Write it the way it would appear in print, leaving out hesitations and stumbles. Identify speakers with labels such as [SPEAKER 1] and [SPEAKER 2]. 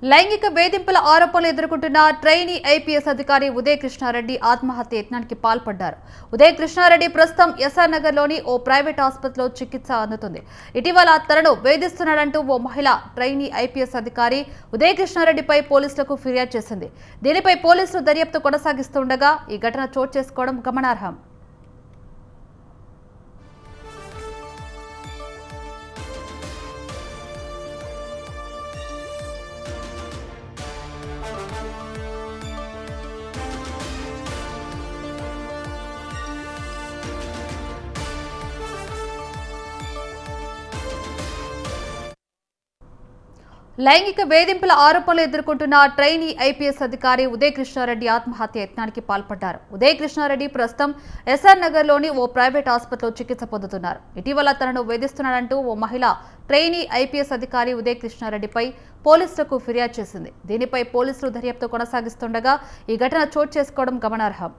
[SPEAKER 1] లైంగిక వేధింపుల ఆరోపణలు ఎదుర్కొంటున్న ట్రైనీ ఐపీఎస్ అధికారి ఉదయ్ కృష్ణారెడ్డి ఆత్మహత్య యత్నానికి పాల్పడ్డారు. ఉదయ్ కృష్ణారెడ్డి ప్రస్తుతం ఎస్ఆర్ నగర్లోని ఓ ప్రైవేట్ ఆసుపత్రిలో చికిత్స అందుతుంది. ఇటీవల తనను వేధిస్తున్నాడంటూ ఓ మహిళ ట్రైనీ ఐపీఎస్ అధికారి ఉదయ్ కృష్ణారెడ్డిపై పోలీసులకు ఫిర్యాదు చేసింది. దీనిపై పోలీసులు దర్యాప్తు కొనసాగిస్తుండగా ఈ ఘటన చోటు చేసుకోవడం గమనార్హం. లైంగిక వేధింపుల ఆరోపణలు ఎదుర్కొంటున్న ట్రైనీ ఐపీఎస్ అధికారి ఉదయ్ కృష్ణారెడ్డి ఆత్మహత్య యత్నానికి పాల్పడ్డారు. ఉదయ్ కృష్ణారెడ్డి ప్రస్తుతం ఎస్ఆర్ నగర్లోని ఓ ప్రైవేట్ ఆసుపత్రిలో చికిత్స పొందుతున్నారు. ఇటీవల తనను వేధిస్తున్నాడంటూ ఓ మహిళ ట్రైనీ ఐపీఎస్ అధికారి ఉదయ్ కృష్ణారెడ్డిపై పోలీసులకు ఫిర్యాదు చేసింది. దీనిపై పోలీసులు దర్యాప్తు కొనసాగిస్తుండగా ఈ ఘటన చోటు చేసుకోవడం గమనార్హం.